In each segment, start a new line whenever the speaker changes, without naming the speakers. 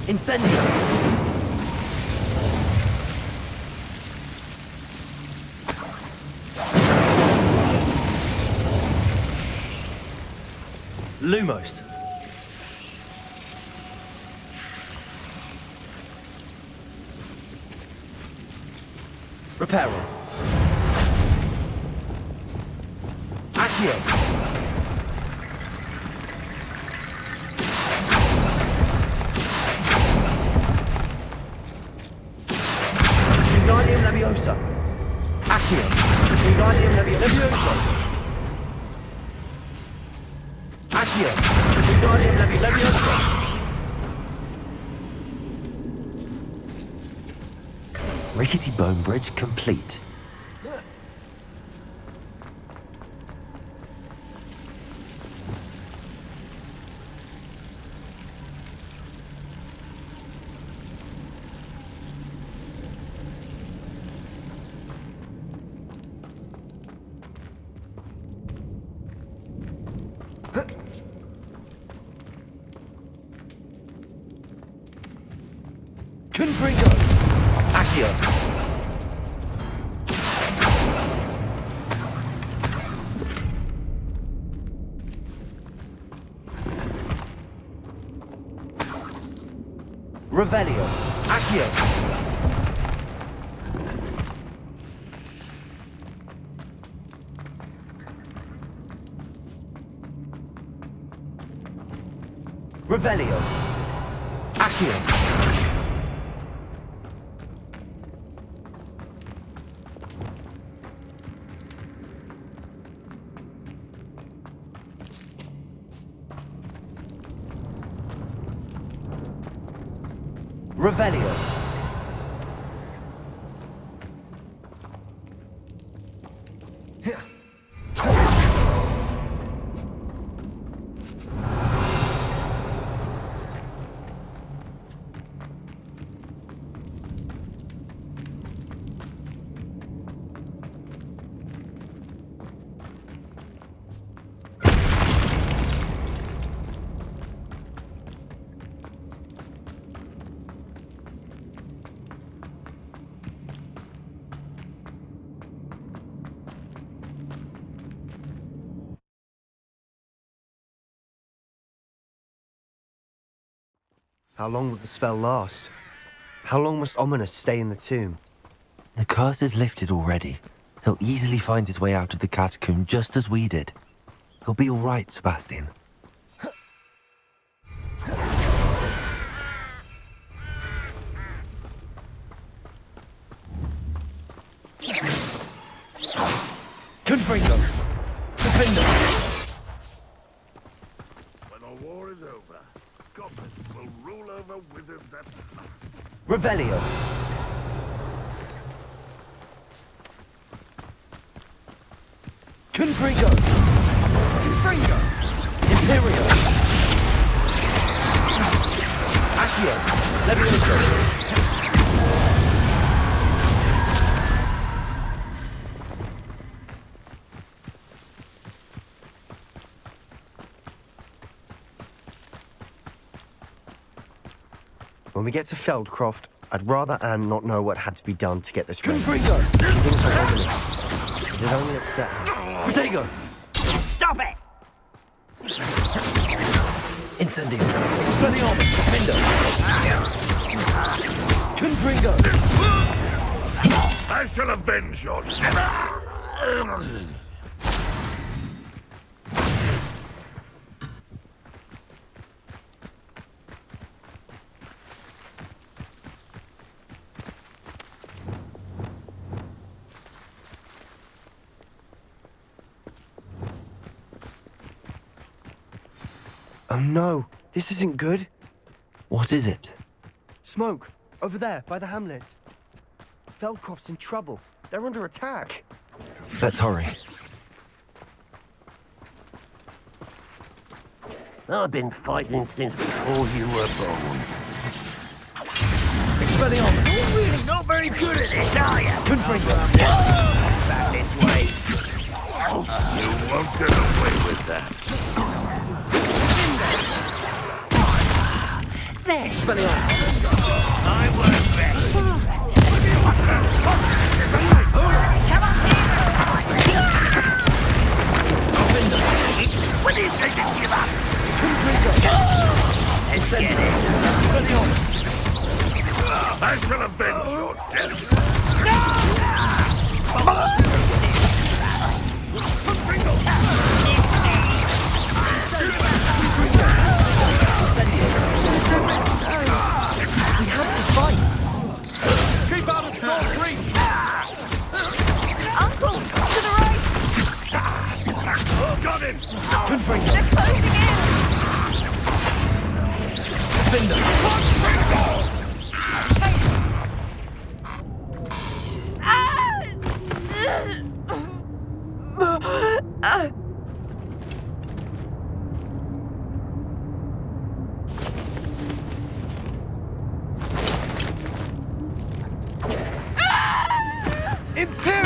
Incendio! Lumos. Reparo. Accio. Wingardium Leviosa. Accio. Wingardium Leviosa. Accio. Wingardium Leviosa.
Rickety bone bridge complete.
Confringo. Accio. Revelio. Accio. Revelio. Accio. Revelio.
How long will the spell last? How long must Ominous stay in the tomb?
The curse is lifted already. He'll easily find his way out of the catacomb just as we did. He'll be all right, Sebastian.
Confringo. Defendo.
When the war is over, goblins will rule over wizards that
Revelio. Confringo. Confringo. Imperio. Accio. Levioso.
When we get to Feldcroft, I'd rather Anne not know what had to be done to get this ready.
Confringo.
She thinks I'm Ominous. It'd only upset her.
Protego.
Stop it!
Incendio. Expelliarmus. Defendo. Confringo.
I shall avenge your never.
Oh no, this isn't good.
What is it?
Smoke, over there, by the hamlet. Feldcroft's in trouble. They're under attack.
Let's hurry.
I've been fighting since before you were born.
Expelliarmus.
You're really not very good at this, are you?
Confringo.
Back this way.
You won't get away with that.
there!
Expelliarmus!
I work best. When do you take it, give up?
Incendio! Expelliarmus!
I shall avenge your death.
We have to fight!
Keep out of short reach!
Uncle, to the right!
Got him!
Confringo!
They're closing in!
Defender! Imperio!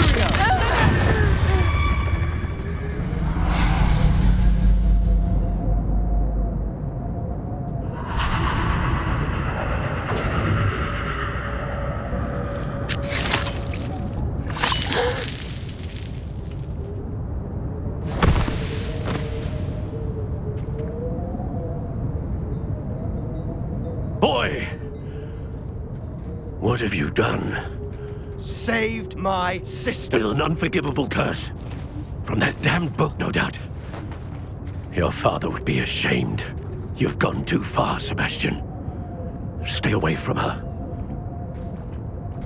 Boy! What have you done?
Saved my sister!
With an unforgivable curse. From that damned book, no doubt. Your father would be ashamed. You've gone too far, Sebastian. Stay away from her.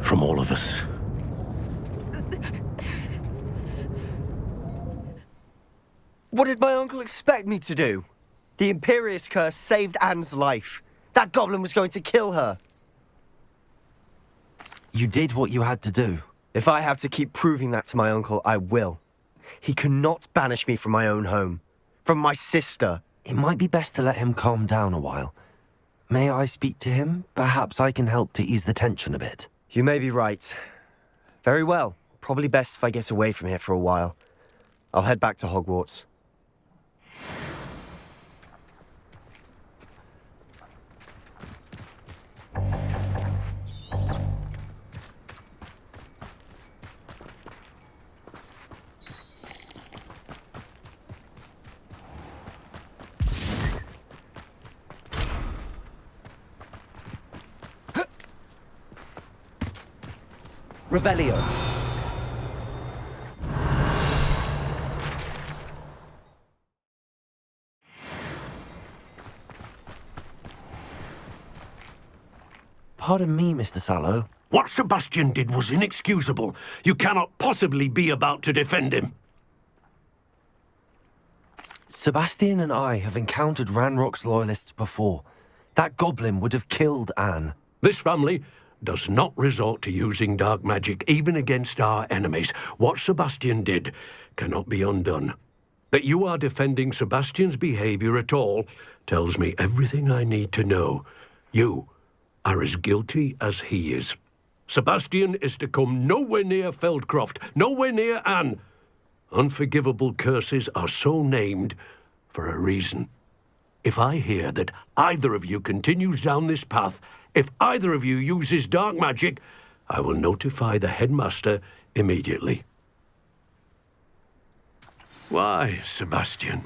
From all of us.
What did my uncle expect me to do? The Imperious curse saved Anne's life. That goblin was going to kill her.
You did what you had to do.
If I have to keep proving that to my uncle, I will. He cannot banish me from my own home. From my sister.
It might be best to let him calm down a while. May I speak to him? Perhaps I can help to ease the tension a bit.
You may be right. Very well. Probably best if I get away from here for a while. I'll head back to Hogwarts.
Revelio!
Pardon me, Mr. Sallow.
What Sebastian did was inexcusable. You cannot possibly be about to defend him.
Sebastian and I have encountered Ranrock's loyalists before. That goblin would have killed Anne.
This family does not resort to using dark magic even against our enemies. What Sebastian did cannot be undone. That you are defending Sebastian's behavior at all tells me everything I need to know. You are as guilty as he is. Sebastian is to come nowhere near Feldcroft, nowhere near Anne. Unforgivable curses are so named for a reason. If I hear that either of you continues down this path, if either of you uses dark magic, I will notify the headmaster immediately. Why, Sebastian?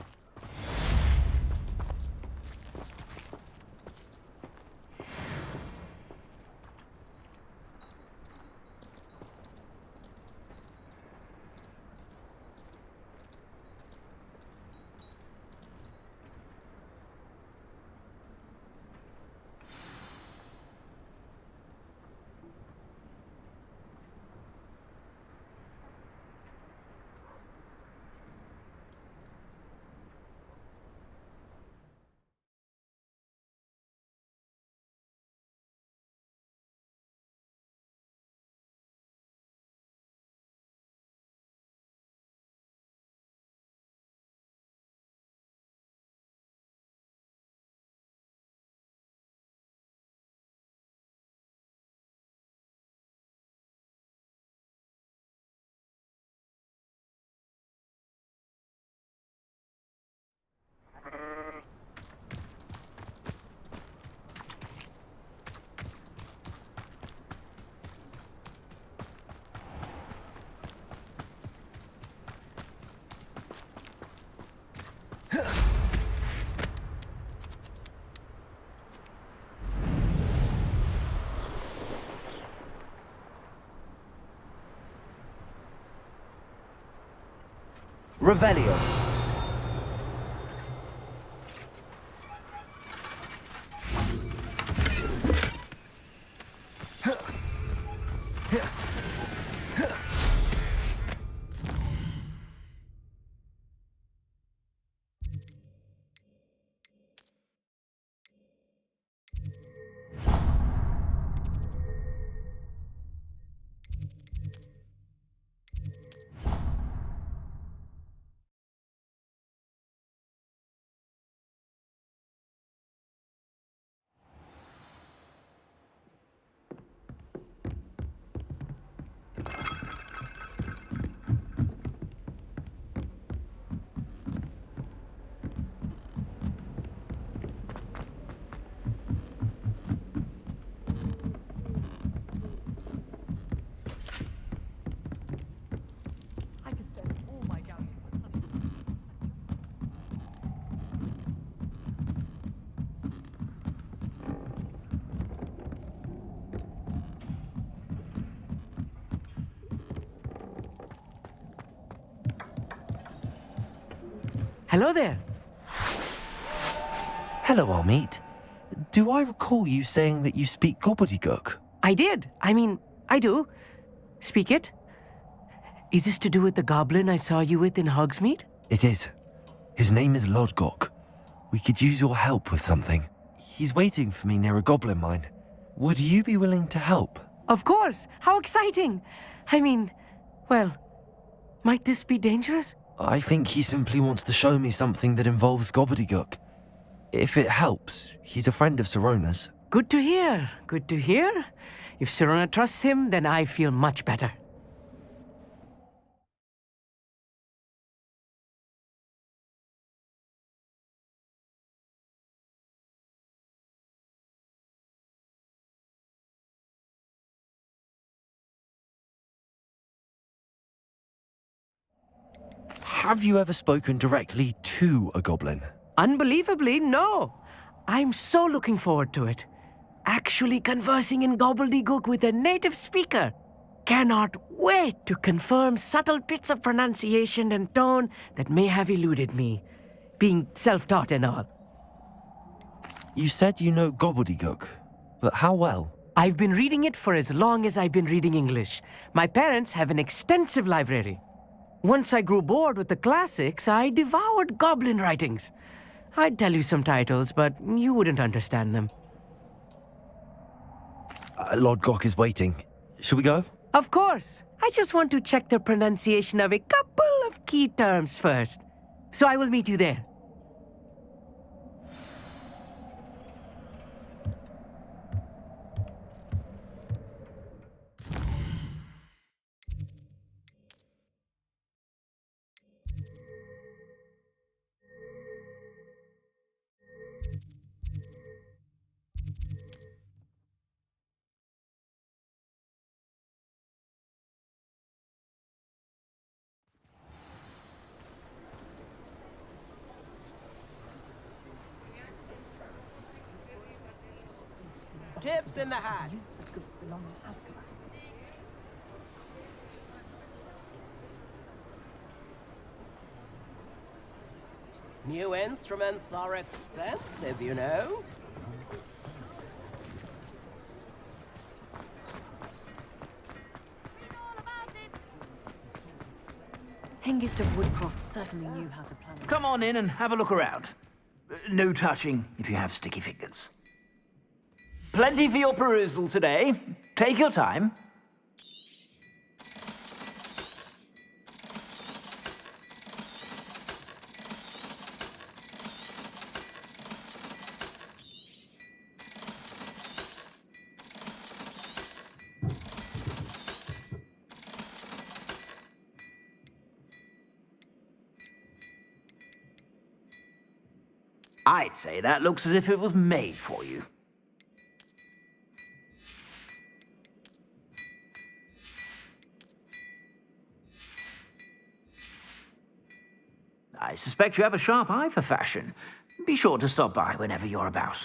Revelio.
Hello there.
Hello, Armit. Do I recall you saying that you speak Gobbledegook?
I did. I do. Speak it. Is this to do with the goblin I saw you with in Hogsmeade?
It is. His name is Lodgok. We could use your help with something. He's waiting for me near a goblin mine. Would you be willing to help?
Of course. How exciting. Well, might this be dangerous?
I think he simply wants to show me something that involves Gobbledegook. If it helps, he's a friend of Sirona's.
Good to hear. Good to hear. If Sirona trusts him, then I feel much better.
Have you ever spoken directly to a goblin?
Unbelievably, no. I'm so looking forward to it. Actually conversing in Gobbledegook with a native speaker. Cannot wait to confirm subtle bits of pronunciation and tone that may have eluded me, being self-taught and all.
You said you know Gobbledegook, but how well?
I've been reading it for as long as I've been reading English. My parents have an extensive library. Once I grew bored with the classics, I devoured goblin writings. I'd tell you some titles, but you wouldn't understand them.
Lodgok is waiting. Shall we go?
Of course. I just want to check the pronunciation of a couple of key terms first. So I will meet you there.
Tips in the hat. New instruments are expensive, you know.
Hengist of Woodcroft certainly knew how to plan it.
Come on in and have a look around. No touching if you have sticky fingers. Plenty for your perusal today. Take your time. I'd say that looks as if it was made for you. I suspect you have a sharp eye for fashion. Be sure to stop by whenever you're about.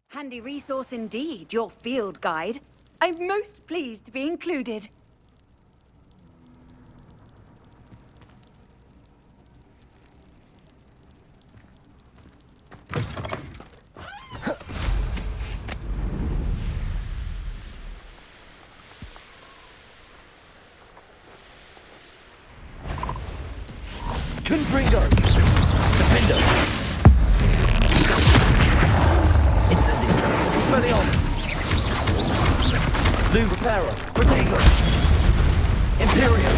Handy resource indeed, your field guide. I'm most pleased to be included.
Confringo! Defender! Incendio! Expelliarmus! Loom Repairer! Protego! Imperium!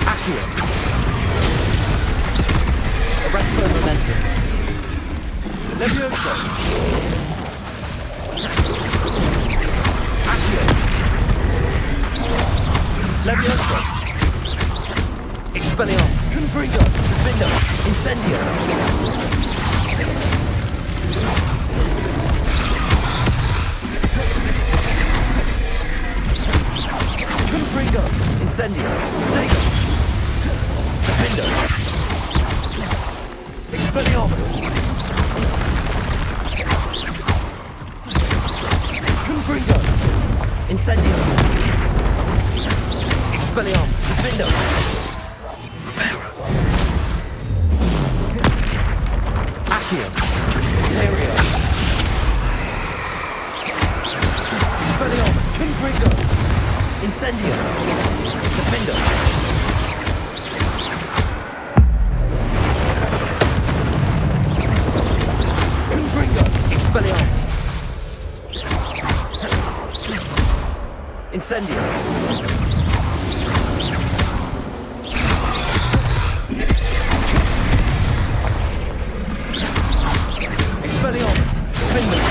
Accio! Arresto Momentum! Levioso! Accio! Levioso! Expelliarmus! Confringo! Defender! Incendio! Confringo! Incendio! Protego! Defender! Expelliarmus! Confringo! Incendio! Expelliarmus! Defender! Accio! Imperio! Expelliarmus! Confringo! Incendio! Defender! Confringo! Expelliarmus! Incendio! Expelliarmus! Defender!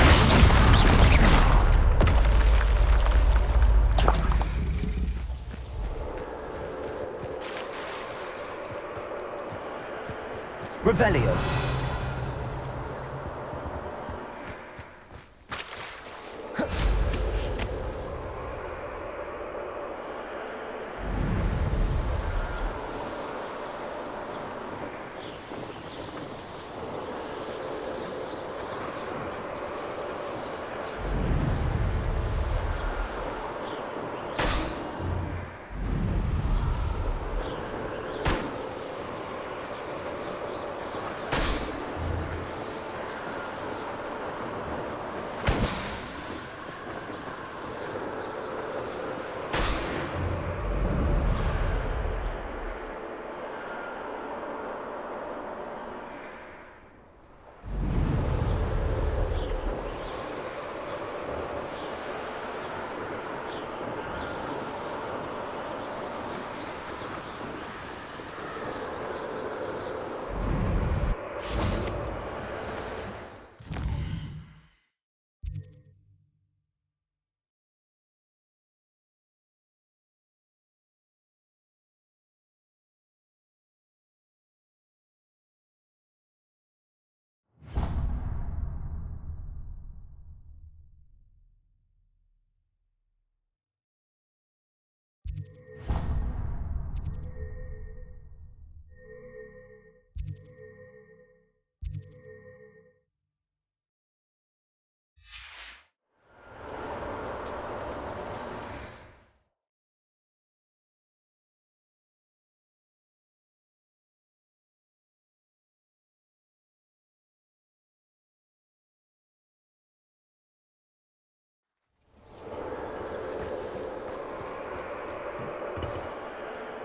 Revelio.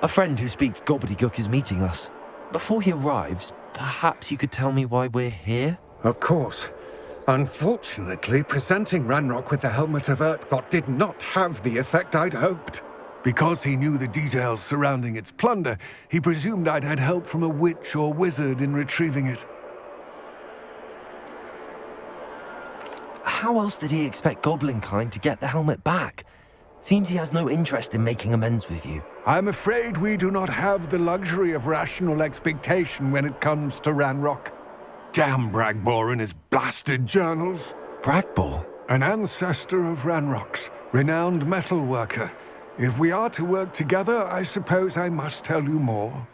A friend who speaks Gobbledegook is meeting us. Before he arrives, perhaps you could tell me why we're here?
Of course. Unfortunately, presenting Ranrock with the Helmet of Urtkot did not have the effect I'd hoped.
Because he knew the details surrounding its plunder, he presumed I'd had help from a witch or wizard in retrieving it.
How else did he expect Goblinkind to get the helmet back? Seems he has no interest in making amends with you.
I'm afraid we do not have the luxury of rational expectation when it comes to Ranrock. Damn Bragbor and his blasted journals.
Bragbor?
An ancestor of Ranrock's, renowned metalworker. If we are to work together, I suppose I must tell you more.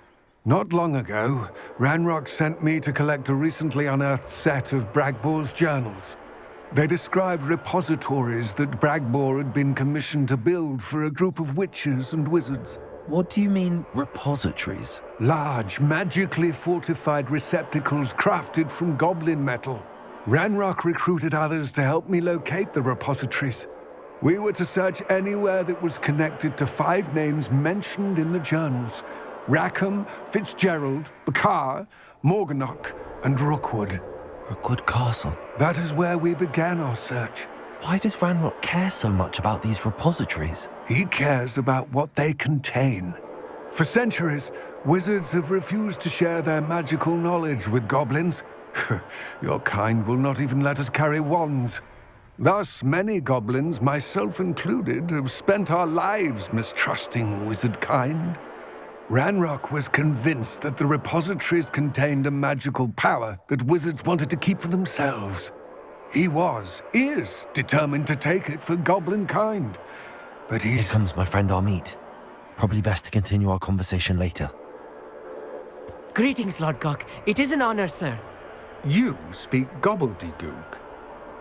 Not long ago, Ranrock sent me to collect a recently unearthed set of Bragbor's journals. They described repositories that Bragbor had been commissioned to build for a group of witches and wizards.
What do you mean, repositories?
Large, magically fortified receptacles crafted from goblin metal. Ranrock recruited others to help me locate the repositories. We were to search anywhere that was connected to 5 names mentioned in the journals: Rackham, Fitzgerald, Bakar, Morganach, and Rookwood.
Rookwood Castle.
That is where we began our search.
Why does Ranrock care so much about these repositories?
He cares about what they contain. For centuries, wizards have refused to share their magical knowledge with goblins. Your kind will not even let us carry wands. Thus, many goblins, myself included, have spent our lives mistrusting wizard kind. Ranrock was convinced that the repositories contained a magical power that wizards wanted to keep for themselves. He is determined to take it for goblin kind. But
Here comes my friend Amit. Probably best to continue our conversation later.
Greetings, Lord Gok. It is an honor, sir.
You speak Gobbledegook.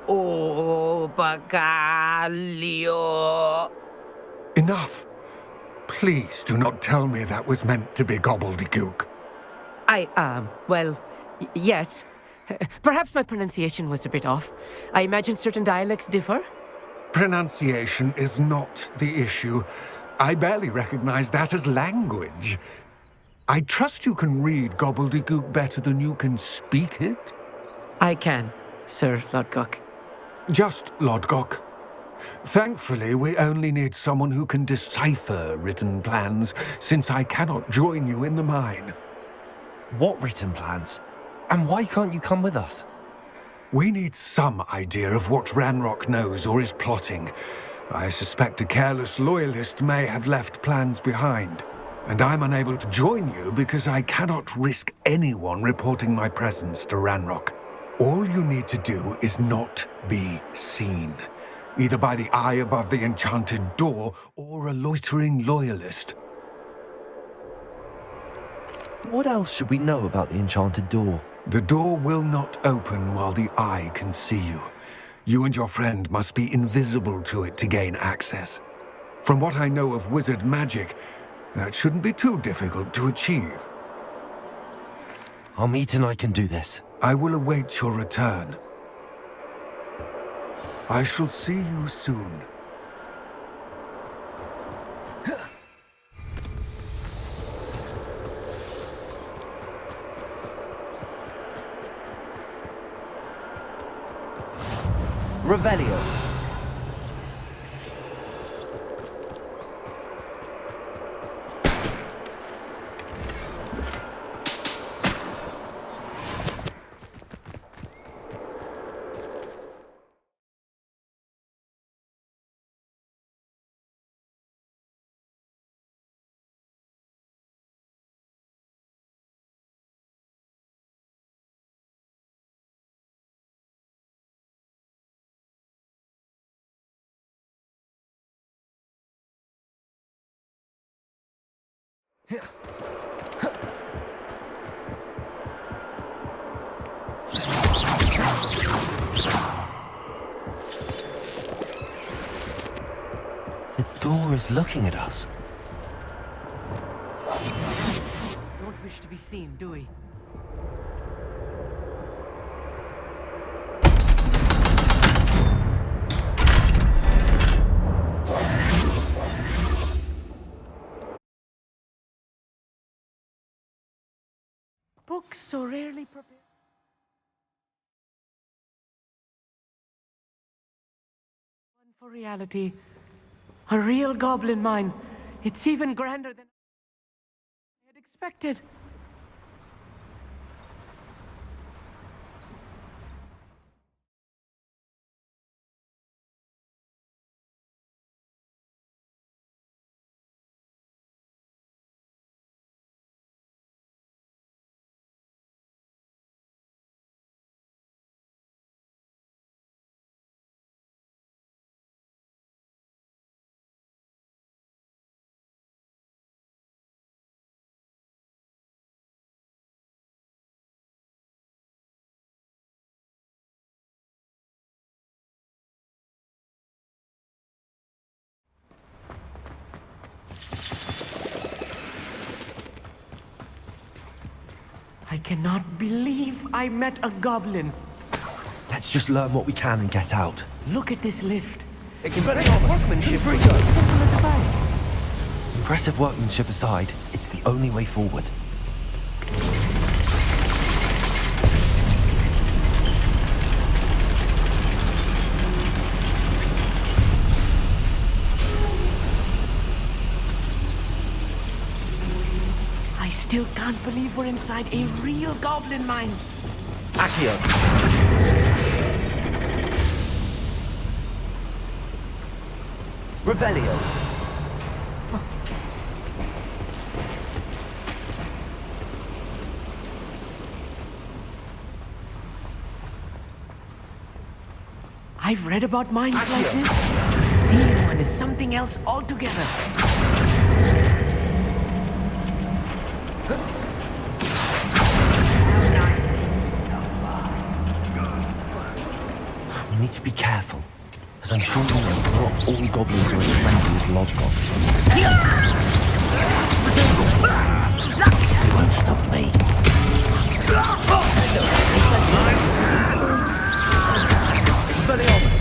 Oh, Bagalio.
Enough. Please do not tell me that was meant to be Gobbledegook.
Yes. Perhaps my pronunciation was a bit off. I imagine certain dialects differ.
Pronunciation is not the issue. I barely recognize that as language. I trust you can read Gobbledegook better than you can speak it?
I can, Sir Lord Gok.
Just Lord Gok. Thankfully, we only need someone who can decipher written plans, since I cannot join you in the mine.
What written plans? And why can't you come with us?
We need some idea of what Ranrock knows or is plotting. I suspect a careless loyalist may have left plans behind. And I'm unable to join you because I cannot risk anyone reporting my presence to Ranrock. All you need to do is not be seen, either by the eye above the enchanted door or a loitering loyalist.
What else should we know about the enchanted door?
The door will not open while the eye can see you. You and your friend must be invisible to it to gain access. From what I know of wizard magic, that shouldn't be too difficult to achieve.
Amit and I can do this.
I will await your return. I shall see you soon.
Revelio.
The door is looking at us.
Don't wish to be seen, do we? Books so rarely prepared. One for reality. A real goblin mine. It's even grander than I had expected. cannot believe I met a goblin.
Let's just learn what we can and get out.
Look at this lift.
Expelliarmus!
Workmanship for so simple a device.
Impressive workmanship aside, it's the only way forward.
I still can't believe we're inside a real goblin mine.
Accio! Revelio!
I've read about mines like this. Seeing one is something else altogether.
We need to be careful, as I'm sure you know not all goblins are as friendly as Lodgok.
You won't stop me.
Expelliarmus!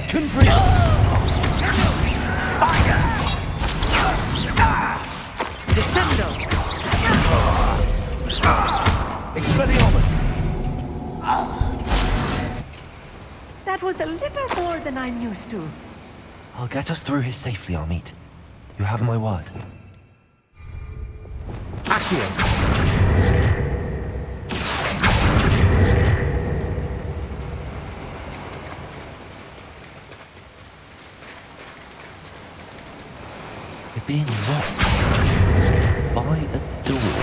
Confringo! Fire! Descendo! Expelliarmus!
That was a little more than I'm used to.
I'll get us through here safely, Amit. You have my word.
Accio!
We're being watched by a door.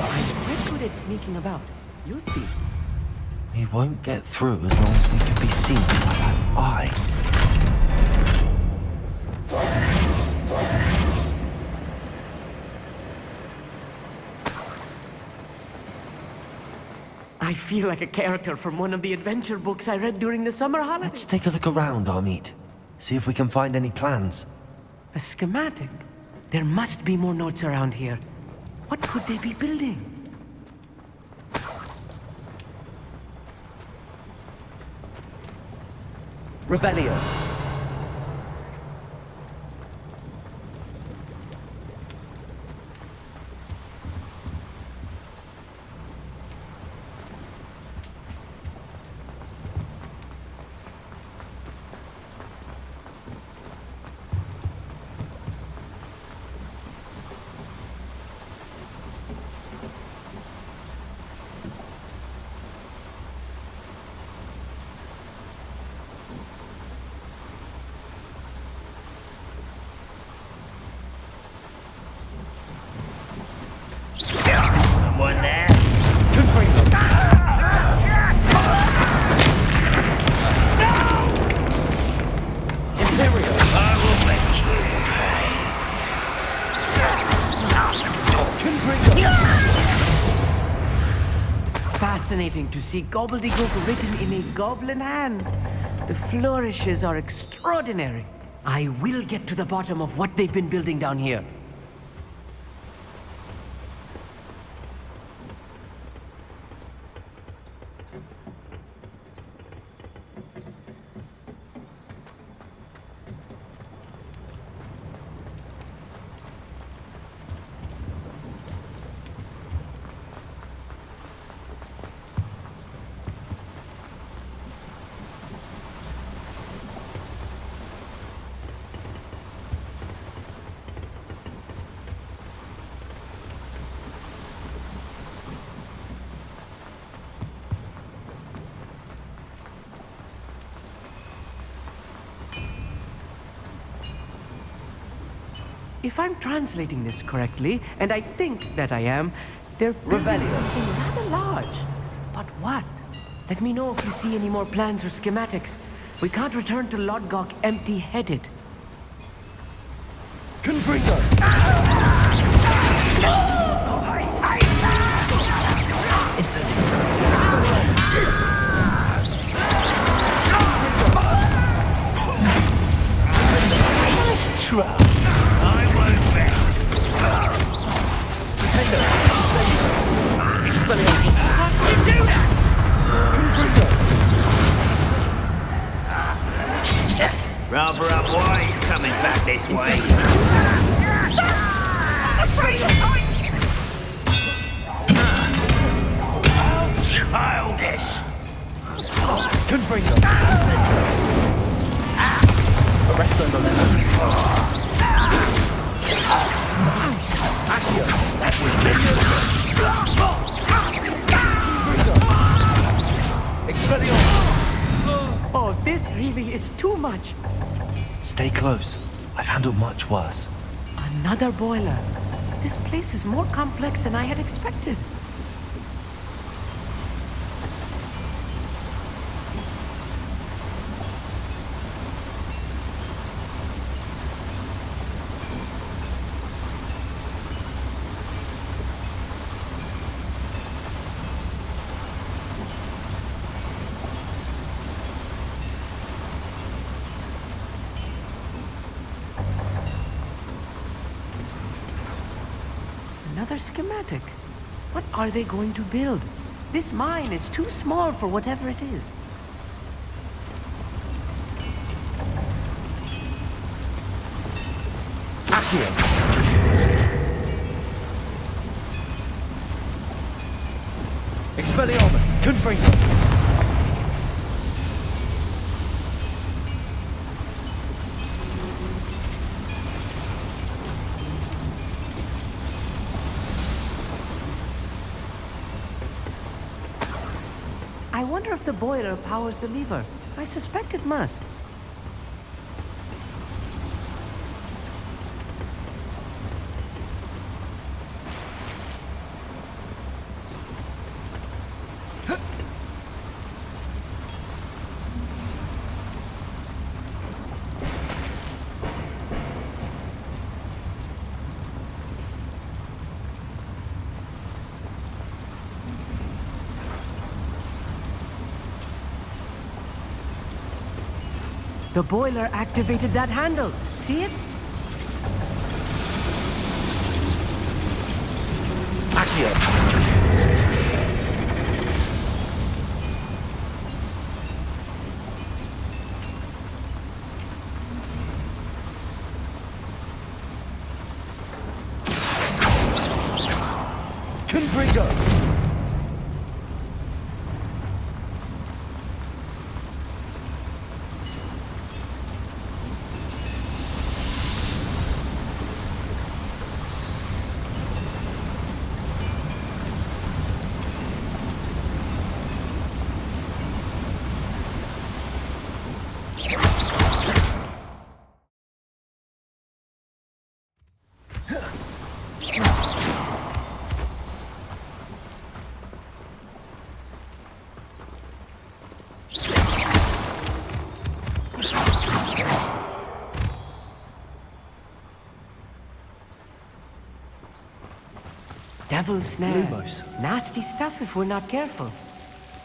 I'm quite good at sneaking about. You'll see.
We won't get through as long as we can be seen by that eye.
I feel like a character from one of the adventure books I read during the summer holidays.
Let's take a look around, Amit. See if we can find any plans.
A schematic? There must be more notes around here. What could they be building?
Revelio!
Someone there?
Confringo! Imperial!
I will make you
Confringo!
Fascinating to see Gobbledegook written in a goblin hand. The flourishes are extraordinary. I will get to the bottom of what they've been building down here. If I'm translating this correctly, and I think that I am, they're building
Revelio.
something rather large. But what? Let me know if you see any more plans or schematics. We can't return to Lodgok empty-headed.
Confringo!
This really is too much.
Stay close. I've handled much worse.
Another boiler. This place is more complex than I had expected. Another schematic. What are they going to build? This mine is too small for whatever it is.
Accio! Expelliarmus! Confringo!
I wonder if the boiler powers the lever. I suspect it must. The boiler activated that handle. See it?
Accio! Confringo!
Devil's snare.
Lumos.
Nasty stuff if we're not careful.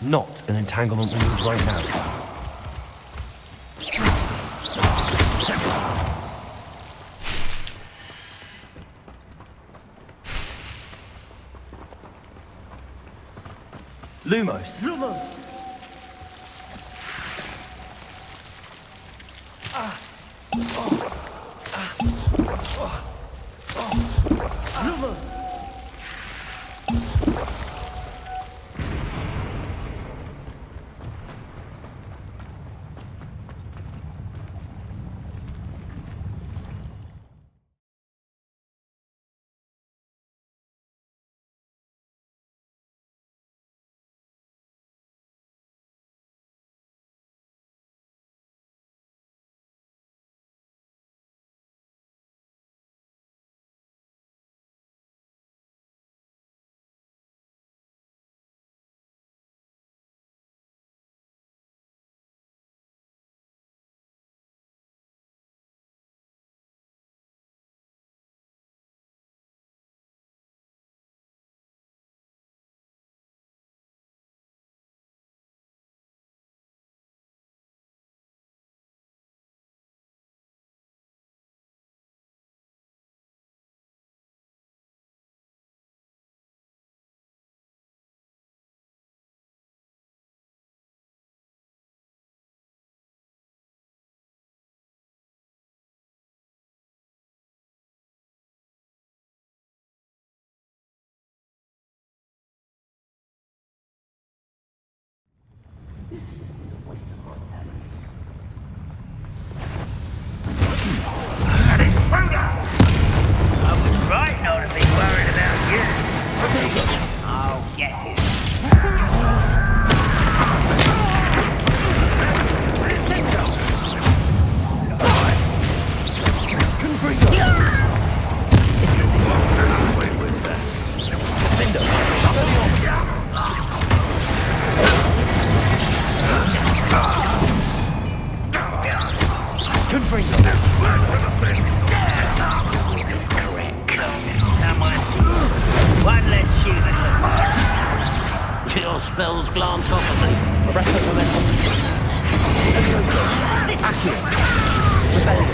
Not an entanglement we need right now. Lumos.
Lumos! Lumos!
your spells glance off of me.
Arrest the momentum. Accio. Rebellion.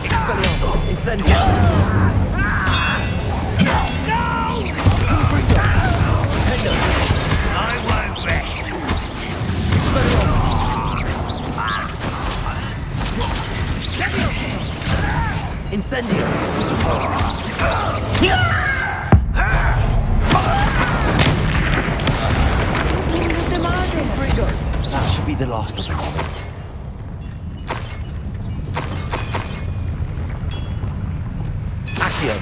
Expelliarmus. Incendio.
I won't rest.
Incendio. That should be the last of them. Accio.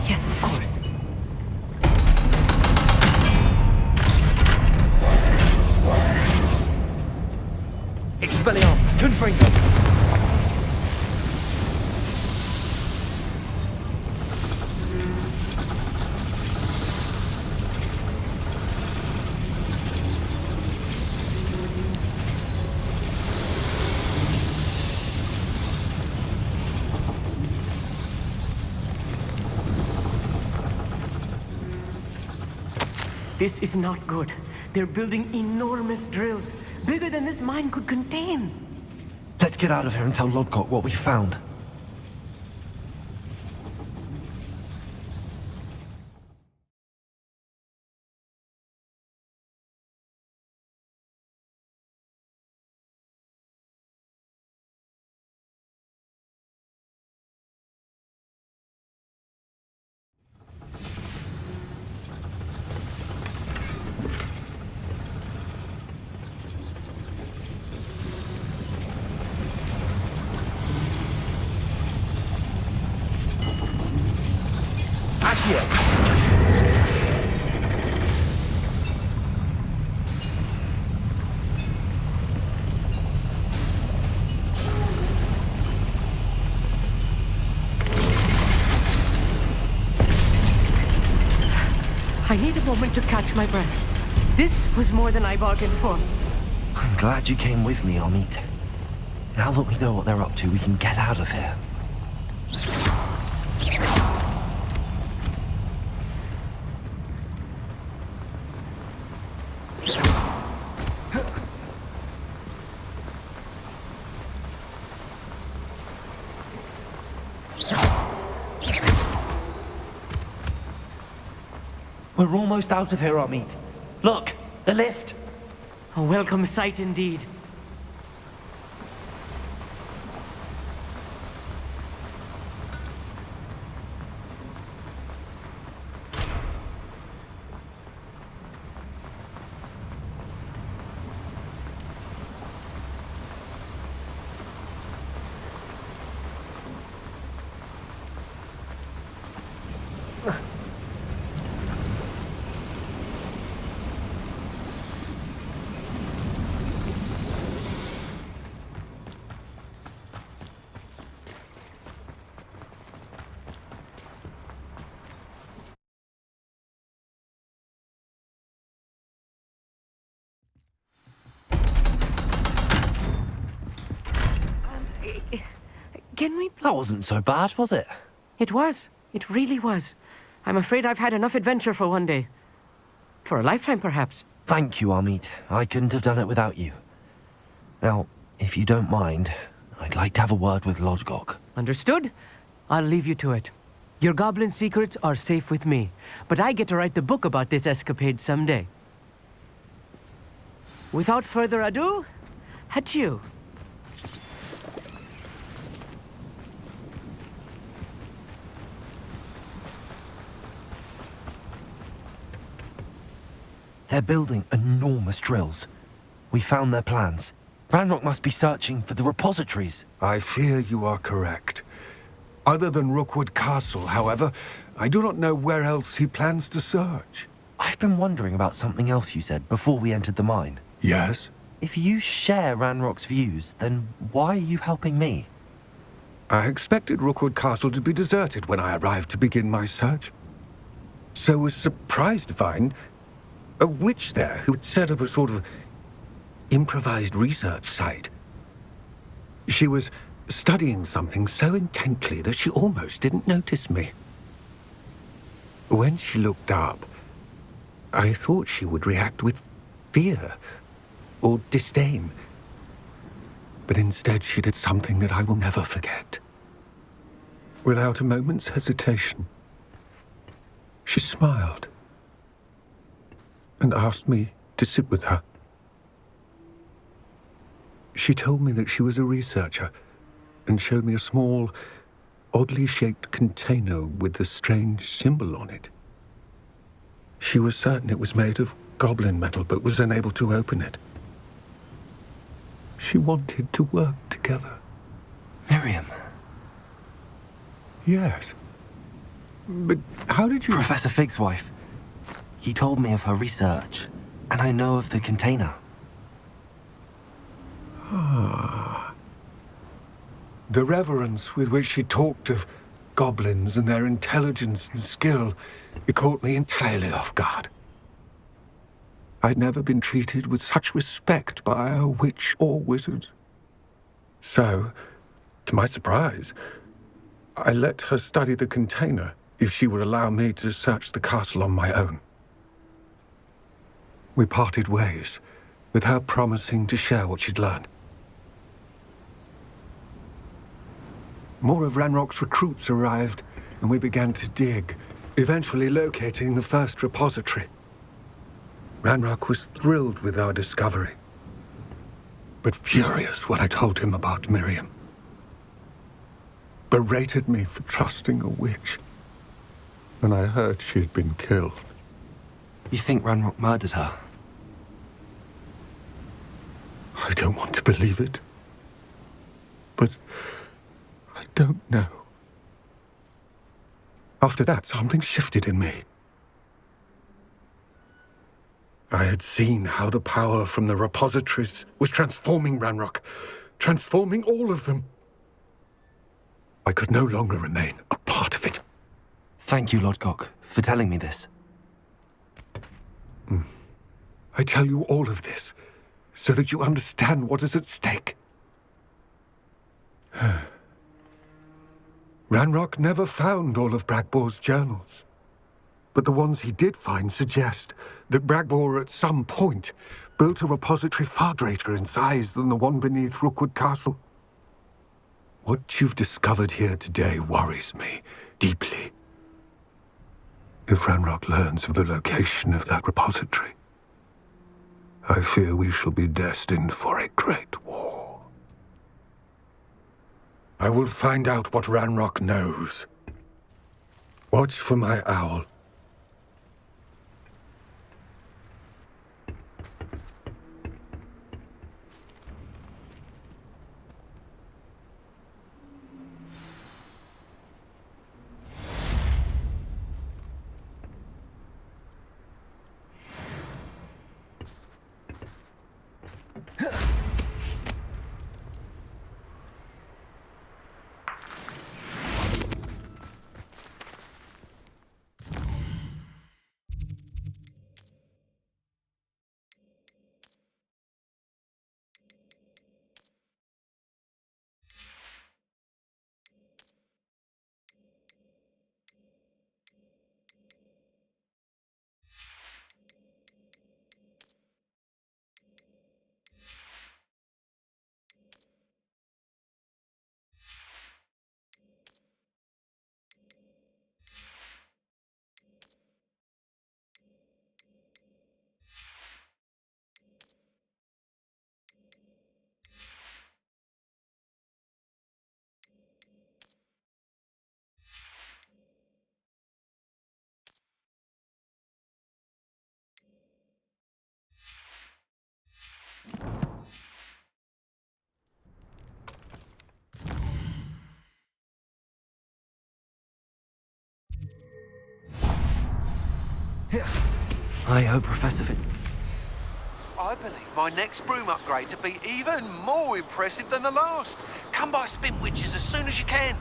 Yes, of course.
Expelliarmus. Confringo.
This is not good. They're building enormous drills, bigger than this mine could contain.
Let's get out of here and tell Lodgok what we found.
I need a moment to catch my breath. This was more than I bargained for.
I'm glad you came with me, Amit. Now that we know what they're up to, we can get out of here. We're almost out of here, Amit. Look, the lift.
A welcome sight indeed. Can we...
That wasn't so bad, was it?
It was. It really was. I'm afraid I've had enough adventure for one day. For a lifetime, perhaps.
Thank you, Amit. I couldn't have done it without you. Now, if you don't mind, I'd like to have a word with Lodgok.
Understood? I'll leave you to it. Your goblin secrets are safe with me, but I get to write the book about this escapade someday. Without further ado, adieu.
They're building enormous drills. We found their plans. Ranrock must be searching for the repositories.
I fear you are correct. Other than Rookwood Castle, however, I do not know where else he plans to search.
I've been wondering about something else you said before we entered the mine.
Yes?
If you share Ranrock's views, then why are you helping me?
I expected Rookwood Castle to be deserted when I arrived to begin my search. So was surprised to find a witch there who had set up a sort of improvised research site. She was studying something so intently that she almost didn't notice me. When she looked up, I thought she would react with fear or disdain. But instead she did something that I will never forget. Without a moment's hesitation, she smiled and asked me to sit with her. She told me that she was a researcher and showed me a small, oddly shaped container with a strange symbol on it. She was certain it was made of goblin metal, but was unable to open it. She wanted to work together.
Miriam.
Yes. But how did you...
Professor Fig's wife. He told me of her research, and I know of the container.
Ah. The reverence with which she talked of goblins and their intelligence and skill, it caught me entirely off guard. I'd never been treated with such respect by a witch or wizard. So, to my surprise, I let her study the container if she would allow me to search the castle on my own. We parted ways, with her promising to share what she'd learned. More of Ranrock's recruits arrived, and we began to dig, eventually locating the first repository. Ranrock was thrilled with our discovery, but furious when I told him about Miriam. Berated me for trusting a witch when I heard she had been killed.
You think Ranrock murdered her?
I don't want to believe it, but I don't know. After that, something shifted in me. I had seen how the power from the repositories was transforming Ranrock, transforming all of them. I could no longer remain a part of it.
Thank you, Lodgok, for telling me this.
I tell you all of this so that you understand what is at stake. Ranrock never found all of Bragbor's journals, but the ones he did find suggest that Bragbor at some point built a repository far greater in size than the one beneath Rookwood Castle. What you've discovered here today worries me deeply. If Ranrock learns of the location of that repository, I fear we shall be destined for a great war. I will find out what Ranrock knows. Watch for my owl.
I hope Professor Fin...
I believe my next broom upgrade to be even more impressive than the last. Come by Spin Witches as soon as you can.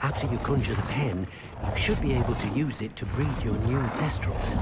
After you conjure the pen, you should be able to use it to breed your new Thestrals.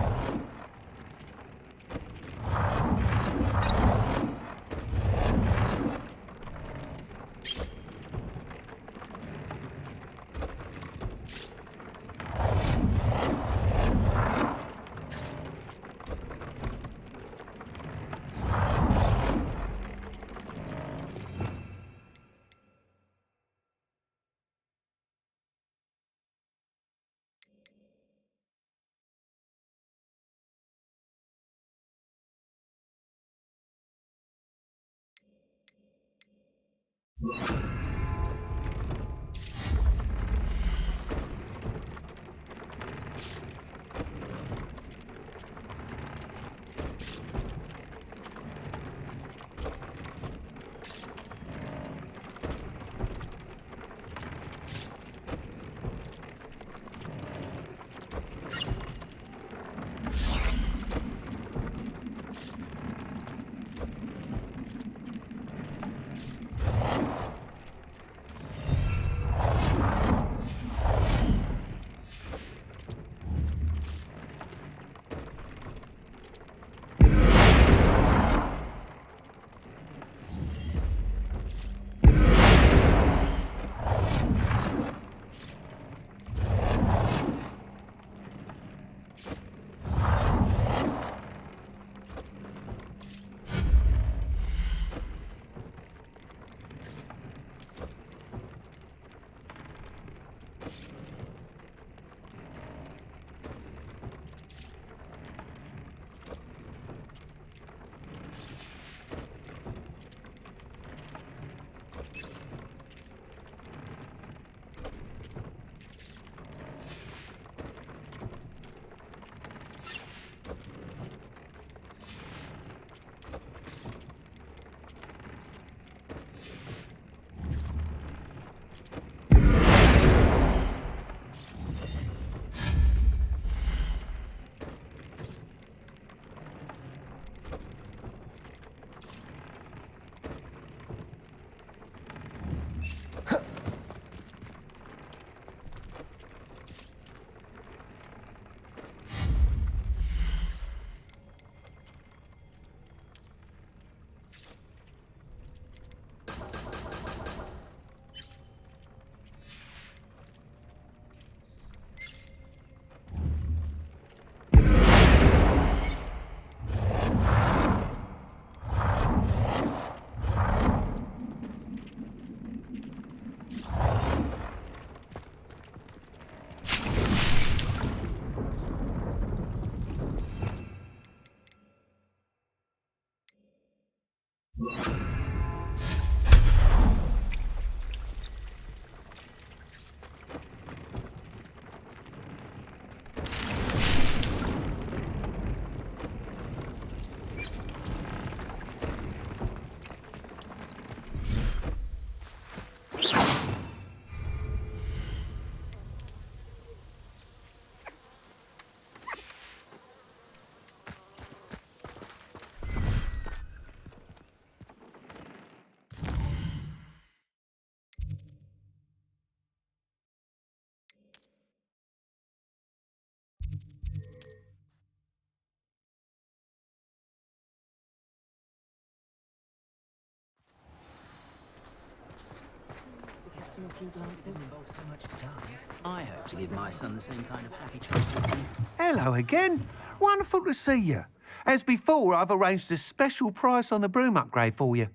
I hope to give my son the same kind of happy childhood.
Hello again. Wonderful to see you. As before, I've arranged a special price on the broom upgrade for you.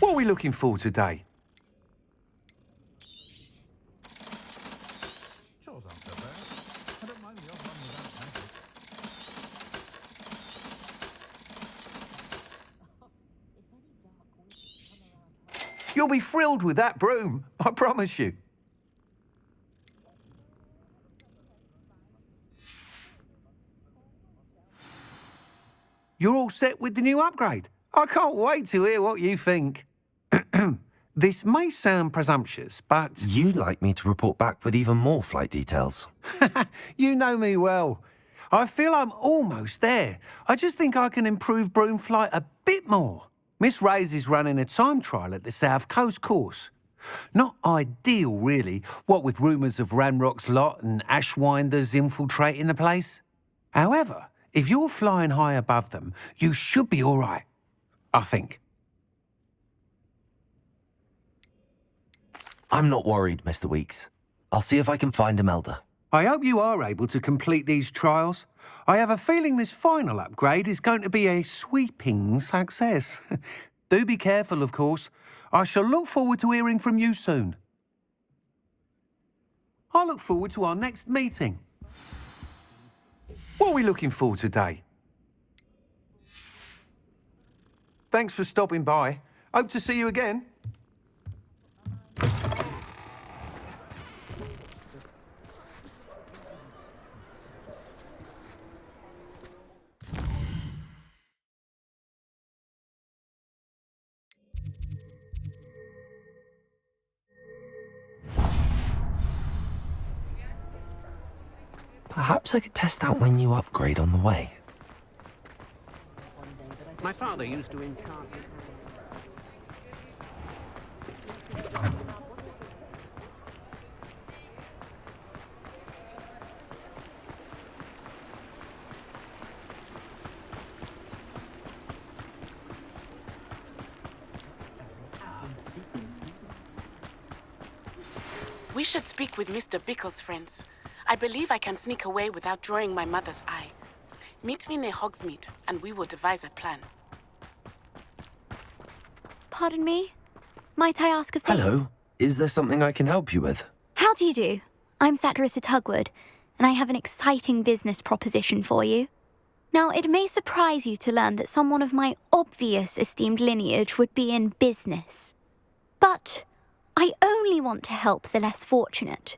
What are we looking for today? You'll be thrilled with that broom, I promise you. You're all set with the new upgrade. I can't wait to hear what you think. This may sound presumptuous, but...
You'd like me to report back with even more flight details.
You know me well. I feel I'm almost there. I just think I can improve broom flight a bit more. Miss Ray's is running a time trial at the South Coast course. Not ideal, really, what with rumours of Ranrock's lot and Ashwinders infiltrating the place. However, if you're flying high above them, you should be all right, I think.
I'm not worried, Mr. Weeks. I'll see if I can find Imelda.
I hope you are able to complete these trials. I have a feeling this final upgrade is going to be a sweeping success. Do be careful, of course. I shall look forward to hearing from you soon. I look forward to our next meeting. What are we looking for today? Thanks for stopping by. Hope to see you again.
Perhaps I could test out my new upgrade on the way.
My father used to enchant.
We should speak with Mr. Bickle's friends. I believe I can sneak away without drawing my mother's eye. Meet me near Hogsmeade, and we will devise a plan.
Pardon me? Might I ask a favour?
Hello. Is there something I can help you with?
How do you do? I'm Satirissa Tugwood, and I have an exciting business proposition for you. Now, it may surprise you to learn that someone of my obvious esteemed lineage would be in business. But I only want to help the less fortunate.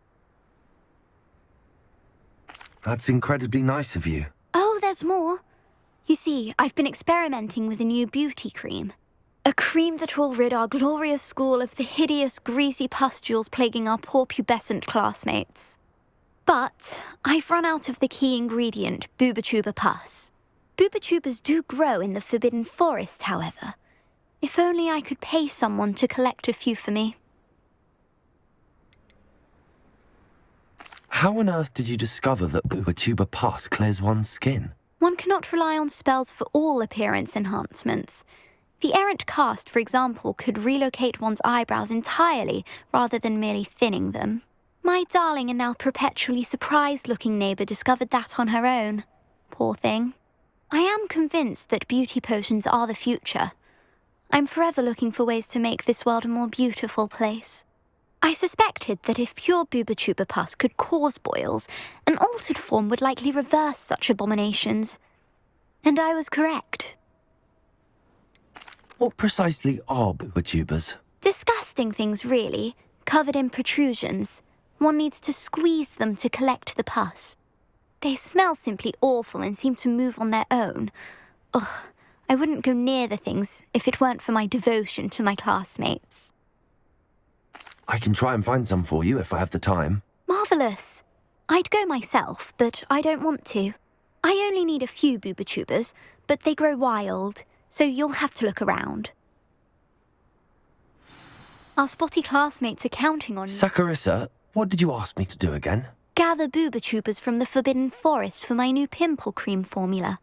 That's incredibly nice of you.
Oh, there's more. You see, I've been experimenting with a new beauty cream. A cream that will rid our glorious school of the hideous, greasy pustules plaguing our poor pubescent classmates. But I've run out of the key ingredient, Booba-Tuba pus. Booba-Tubas do grow in the Forbidden Forest, however. If only I could pay someone to collect a few for me.
How on earth did you discover that Booba-Tuba pus clears one's skin?
One cannot rely on spells for all appearance enhancements. The errant cast, for example, could relocate one's eyebrows entirely rather than merely thinning them. My darling and now perpetually surprised-looking neighbour discovered that on her own. Poor thing. I am convinced that beauty potions are the future. I'm forever looking for ways to make this world a more beautiful place. I suspected that if pure Booba-Tuba pus could cause boils, an altered form would likely reverse such abominations. And I was correct.
What precisely are Booba-Tubas?
Disgusting things, really, covered in protrusions. One needs to squeeze them to collect the pus. They smell simply awful and seem to move on their own. Ugh, I wouldn't go near the things if it weren't for my devotion to my classmates.
I can try and find some for you if I have the time.
Marvellous. I'd go myself, but I don't want to. I only need a few Booba-Tubas, but they grow wild, so you'll have to look around. Our spotty classmates are counting on you.
Satirissa, what did you ask me to do again?
Gather Booba-Tubas from the Forbidden Forest for my new pimple cream formula.